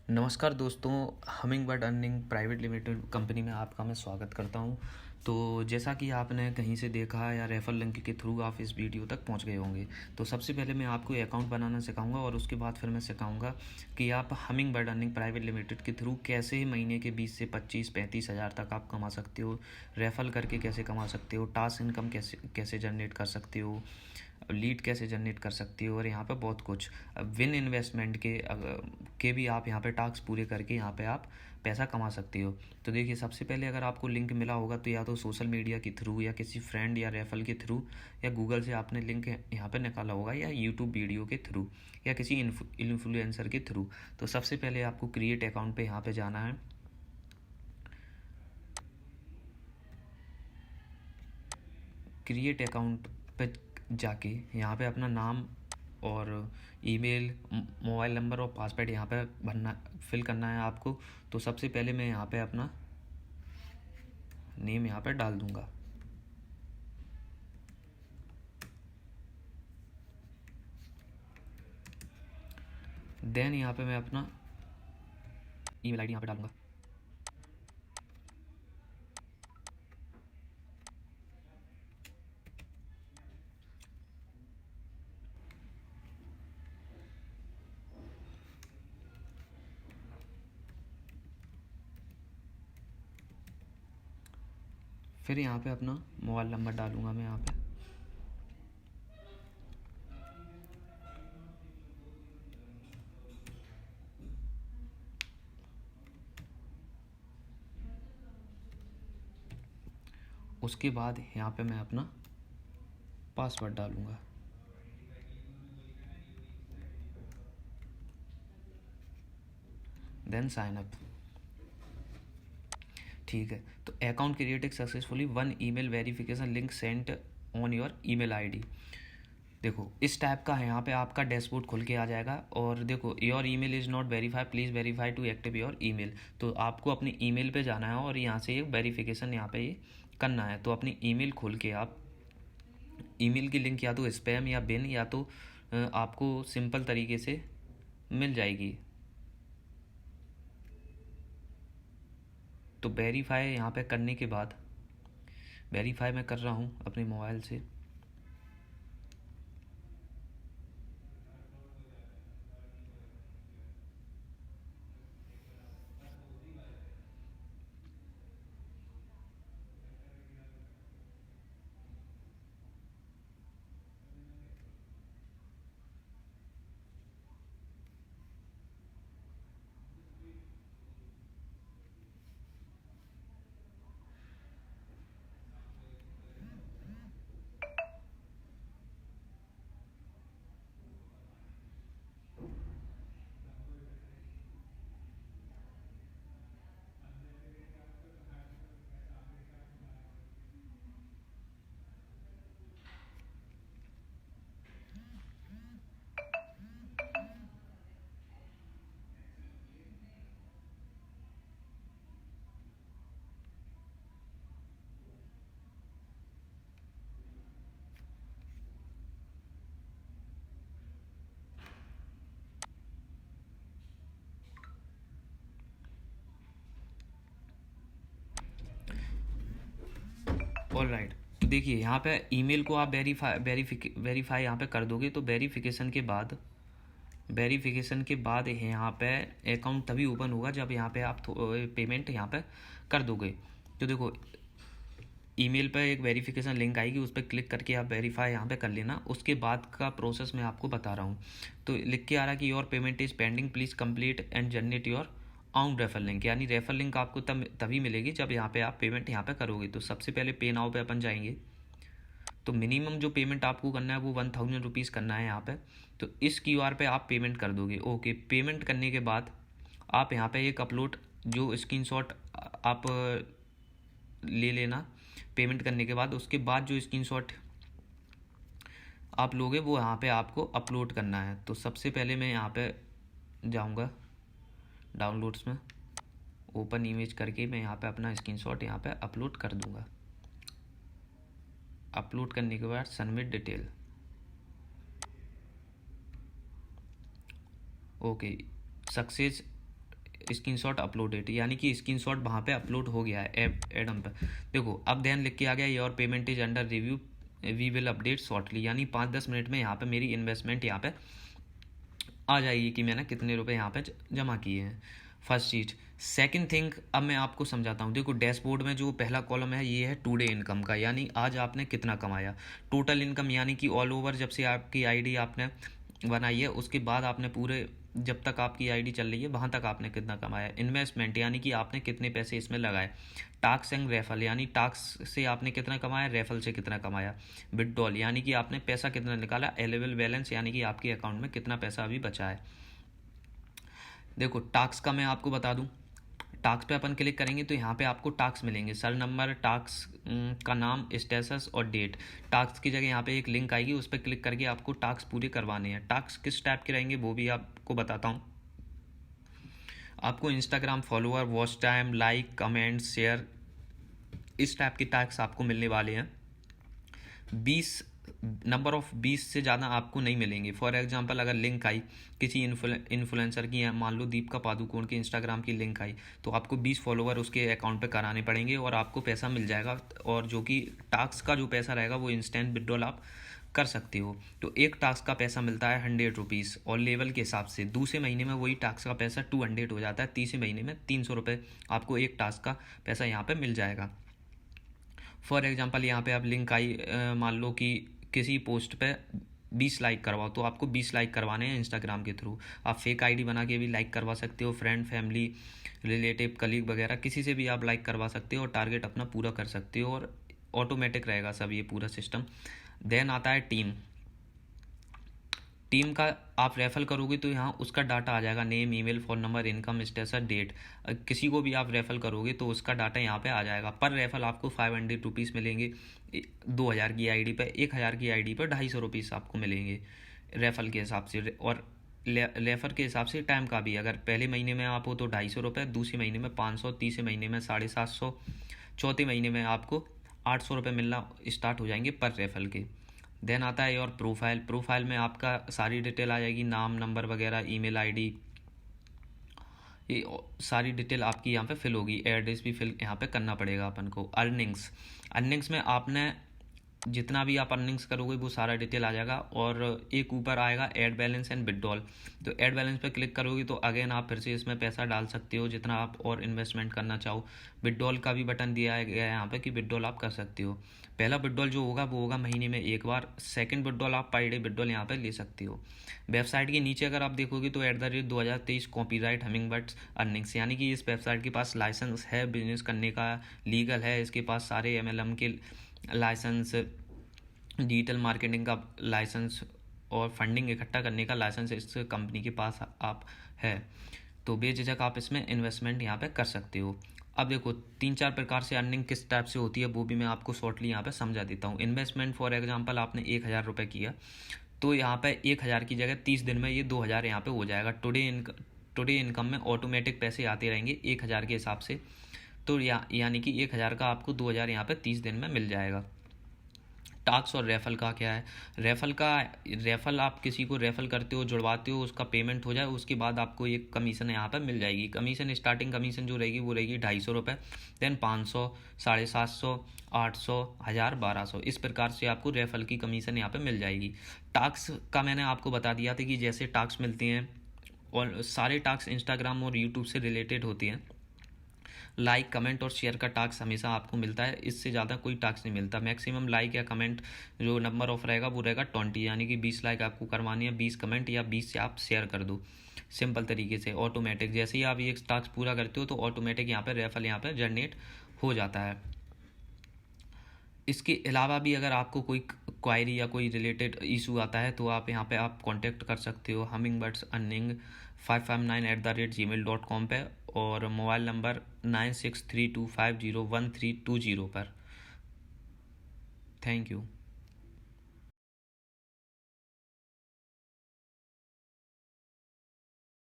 नमस्कार दोस्तों, humming bird earning private limited company में आपका मैं स्वागत करता हूं। तो जैसा कि आपने कहीं से देखा या रेफर लिंक के थ्रू आप इस वीडियो तक पहुंच गए होंगे। तो सबसे पहले मैं आपको अकाउंट बनाना सिखाऊंगा और उसके बाद फिर मैं सिखाऊंगा कि आप humming bird earning private limited के थ्रू कैसे महीने के 20 से 25-35 हज़ार तक आप कमा सकते हो, रेफर करके कैसे कमा सकते हो, टास्क इनकम कैसे कैसे जनरेट कर सकते हो, लीड कैसे जनरेट कर सकती हो और यहाँ पे बहुत कुछ विन इन्वेस्टमेंट के भी आप यहाँ पे टास्क पूरे करके यहाँ पे आप पैसा कमा सकते हो। तो देखिए, सबसे पहले अगर आपको लिंक मिला होगा तो या तो सोशल मीडिया के थ्रू या किसी फ्रेंड या रेफरल के थ्रू या गूगल से आपने लिंक यहाँ पे निकाला होगा या यूट्यूब वीडियो के थ्रू या किसी इन्फ्लुएंसर के थ्रू। तो सबसे पहले आपको क्रिएट अकाउंट पे यहाँ पे जाना है। क्रिएट अकाउंट पे जाके यहाँ पे अपना नाम और ईमेल, मोबाइल नंबर और पासवर्ड यहाँ पे भरना फिल करना है आपको। तो सबसे पहले मैं यहाँ पे अपना नेम यहाँ पे डाल दूँगा। देन यहाँ पे मैं अपना ईमेल आईडी यहाँ पे डालूँगा। फिर यहाँ पे अपना मोबाइल नंबर डालूँगा मैं यहाँ पे। उसके बाद यहाँ पे मैं अपना पासवर्ड डालूँगा। Then sign up. ठीक है, तो account created successfully, 1 email verification link sent on your email ID. देखो, इस टाइप का है यहाँ पे आपका डैशबोर्ड खुल के आ जाएगा और देखो, your email is not verify, please verify to active your email. तो आपको अपनी ईमेल पे जाना है और यहाँ से एक वेरिफिकेशन यहाँ पे ये करना है। तो अपनी ईमेल खोल के आप ईमेल की लिंक या तो स्पैम या बिन या तो आपको सिंपल तरीके से मिल जाएगी। तो वेरीफाई यहाँ पे करने के बाद, वेरीफाई मैं कर रहा हूँ अपने मोबाइल से। ऑल राइट, तो देखिए यहाँ पे ईमेल को आप वेरीफाई यहाँ पे कर दोगे। तो वेरिफिकेशन के बाद यहाँ पे अकाउंट तभी ओपन होगा जब यहाँ पे आप पेमेंट यहाँ पे कर दोगे। तो देखो, ईमेल पे एक वेरिफिकेशन लिंक आएगी, उस पर क्लिक करके आप वेरीफाई यहाँ पे कर लेना। उसके बाद का प्रोसेस मैं आपको बता रहा हूँ। तो लिख के आ रहा है कि your payment is pending, please complete and generate your on refer link. यानी रेफर लिंक आपको तभी मिलेगी जब यहाँ पे आप पेमेंट यहाँ पे करोगे। तो सबसे पहले पे नाउ पे अपन जाएंगे। तो मिनिमम जो पेमेंट आपको करना है वो 1000 रुपीज़ करना है यहाँ पे। तो इस क्यूआर पे आप पेमेंट कर दोगे। ओके, पेमेंट करने के बाद आप यहाँ पे एक अपलोड जो स्क्रीनशॉट आप ले लेना पेमेंट करने के बाद। उसके बाद जो स्क्रीनशॉट आप लोगे वो यहाँ पे आपको अपलोड करना है। तो सबसे पहले मैं यहाँ पे जाऊँगा डाउनलोड्स में, ओपन इमेज करके मैं यहाँ पे अपना स्क्रीनशॉट यहाँ पे अपलोड कर दूँगा। अपलोड करने के बाद submit detail. Okay, success screenshot uploaded, यानी कि स्क्रीनशॉट वहाँ पे अपलोड हो गया है एडम पे। देखो अब ध्यान लिख के आ गया your payment is under review, we will update shortly, यानी 5-10 मिनट में यहाँ पे मेरी इन्वेस्टमेंट यहाँ पे आ जाएगी कि मैंने कितने रुपए यहाँ पे जमा किए हैं। फर्स्ट चीज़। सेकंड थिंग, अब मैं आपको समझाता हूँ। देखो डैशबोर्ड में जो पहला कॉलम है ये है टुडे इनकम का, यानी आज आपने कितना कमाया। टोटल इनकम यानी कि ऑल ओवर जब से आपकी आईडी आपने बनाई है उसके बाद आपने पूरे जब तक आपकी आईडी चल रही है वहाँ तक आपने कितना कमाया। इन्वेस्टमेंट यानी कि आपने कितने पैसे इसमें लगाए। टास्क एंड रेफल यानी टास्क से आपने कितना कमाया, रेफल से कितना कमाया। विड्रॉल यानी कि आपने पैसा कितना निकाला। अवेलेबल बैलेंस यानी कि आपके अकाउंट में कितना पैसा अभी बचा है। देखो टास्क का मैं आपको बता दूं, टास्क पे अपन क्लिक करेंगे तो यहाँ पे आपको टास्क मिलेंगे, सर नंबर, टास्क का नाम, स्टेटस और डेट। टास्क की जगह यहाँ पे एक लिंक आएगी, उस पर क्लिक करके आपको टास्क पूरे करवाने हैं। टास्क किस टाइप के रहेंगे वो भी आपको बताता हूँ। आपको Instagram follower, watch time, like, comment, share, इस टाइप के टास्क आपको मिलने वाले हैं। 20 20 से ज़्यादा आपको नहीं मिलेंगे। फॉर एग्जांपल अगर लिंक आई किसी इन्फ्लुएंसर की है, मान लो दीपिका पादुकोण की इंस्टाग्राम की लिंक आई, तो आपको 20 फॉलोवर उसके अकाउंट पे कराने पड़ेंगे और आपको पैसा मिल जाएगा। और जो कि टास्क का जो पैसा रहेगा वो इंस्टेंट विड्रॉल आप कर सकते हो। तो एक टास्क का पैसा मिलता है 100 रुपीज़ और लेवल के हिसाब से। दूसरे महीने में वही टास्क का पैसा 200 हो जाता है। तीसरे महीने में 300 रुपये आपको एक टास्क का पैसा यहाँ पे मिल जाएगा। फॉर एग्जांपल यहाँ पे आप लिंक आई, मान लो कि किसी पोस्ट पे 20 लाइक करवाओ, तो आपको 20 लाइक करवाने हैं इंस्टाग्राम के थ्रू। आप फेक आईडी बना के भी लाइक करवा सकते हो, फ्रेंड, फैमिली, रिलेटिव, कलीग वगैरह किसी से भी आप लाइक करवा सकते हो और टारगेट अपना पूरा कर सकते हो और ऑटोमेटिक रहेगा सब ये पूरा सिस्टम। देन आता है टीम। टीम का आप रेफर करोगे तो यहाँ उसका डाटा आ जाएगा, name, email, phone number, income status, date. किसी को भी आप रेफर करोगे तो उसका डाटा यहाँ पे आ जाएगा। पर रेफर आपको 500 रुपीज़ मिलेंगे 2000 की आईडी पे। 1000 की आईडी पर 250 रुपीज़ आपको मिलेंगे रेफर के हिसाब से। और रेफर के हिसाब से टाइम का भी, अगर पहले महीने में आप हो तो 250 रुपये, दूसरे महीने में 500, तीसरे महीने में 750, चौथे महीने में आपको 800 रुपये मिलना स्टार्ट हो जाएंगे पर रेफर के। देन आता है और प्रोफाइल। प्रोफाइल में आपका सारी डिटेल आ जाएगी, नाम, नंबर वगैरह, ईमेल आईडी, ये सारी डिटेल आपकी यहाँ पे फिल होगी। एड्रेस भी फिल यहाँ पे करना पड़ेगा अपन को। अर्निंग्स। अर्निंग्स में आपने जितना भी आप अर्निंग्स करोगे वो सारा डिटेल आ जाएगा। और एक ऊपर आएगा ऐड बैलेंस एंड विड्रॉल। तो ऐड बैलेंस पे क्लिक करोगे तो अगेन आप फिर से इसमें पैसा डाल सकते हो जितना आप और इन्वेस्टमेंट करना चाहो। विड्रॉल का भी बटन दिया गया है यहाँ पे कि विड्रॉल आप कर सकते हो। पहला विड्रॉल जो होगा वो होगा महीने में एक बार। सेकंड विड्रॉल आप पर डे विड्रॉल यहाँ पे ले सकते हो। वेबसाइट के नीचे अगर आप देखोगे तो @2023 कॉपीराइट हमिंगबर्ड्स अर्निंग्स, यानी कि इस वेबसाइट के पास लाइसेंस है बिजनेस करने का, लीगल है, इसके पास सारे MLM के लाइसेंस, डिजिटल मार्केटिंग का लाइसेंस और फंडिंग इकट्ठा करने का लाइसेंस इस कंपनी के पास आप है। तो बेझिझक आप इसमें इन्वेस्टमेंट यहाँ पे कर सकते हो। अब देखो 3-4 प्रकार से अर्निंग किस टाइप से होती है वो भी मैं आपको शॉर्टली यहाँ पे समझा देता हूँ। इन्वेस्टमेंट फॉर एग्जांपल आपने 1000 रुपये किया तो यहाँ पे 1000 की जगह 30 दिन में ये 2000 यहाँ पे हो जाएगा। टुडे इनकम में ऑटोमेटिक पैसे आते रहेंगे 1000 के हिसाब से। तो यानी कि 1000 का आपको 2000 यहाँ पे 30 दिन में मिल जाएगा। टास्क और रेफल का क्या है। रेफल आप किसी को रेफल करते हो, जुड़वाते हो, उसका पेमेंट हो जाए उसके बाद आपको एक कमीशन यहाँ पर मिल जाएगी। कमीशन स्टार्टिंग कमीशन जो रहेगी वो रहेगी 250 रुपये, देन 500, 750, 800, 1000, 1200, इस प्रकार से आपको रेफल की कमीशन यहाँ पे मिल जाएगी। टास्क का मैंने आपको बता दिया था कि जैसे टास्क मिलते हैं और सारे टास्क इंस्टाग्राम और यूट्यूब से रिलेटेड होते हैं। लाइक, कमेंट और शेयर का टास्क हमेशा आपको मिलता है, इससे ज़्यादा कोई टास्क नहीं मिलता। मैक्सिमम लाइक या कमेंट जो नंबर ऑफ रहेगा वो रहेगा 20, यानी कि 20 लाइक आपको करवानी है, 20 कमेंट या 20 से आप शेयर कर दो सिंपल तरीके से ऑटोमेटिक। जैसे ही आप ये टास्क पूरा करते हो तो ऑटोमेटिक यहाँ पर रेफर यहाँ पर जनरेट हो जाता है। इसके अलावा भी अगर आपको कोई क्वायरी या कोई रिलेटेड इशू आता है तो आप यहाँ पे आप कांटेक्ट कर सकते हो हमिंगबर्ड्स अर्निंग 559@gmail.com पे और मोबाइल नंबर 9632501320 पर। Thank you.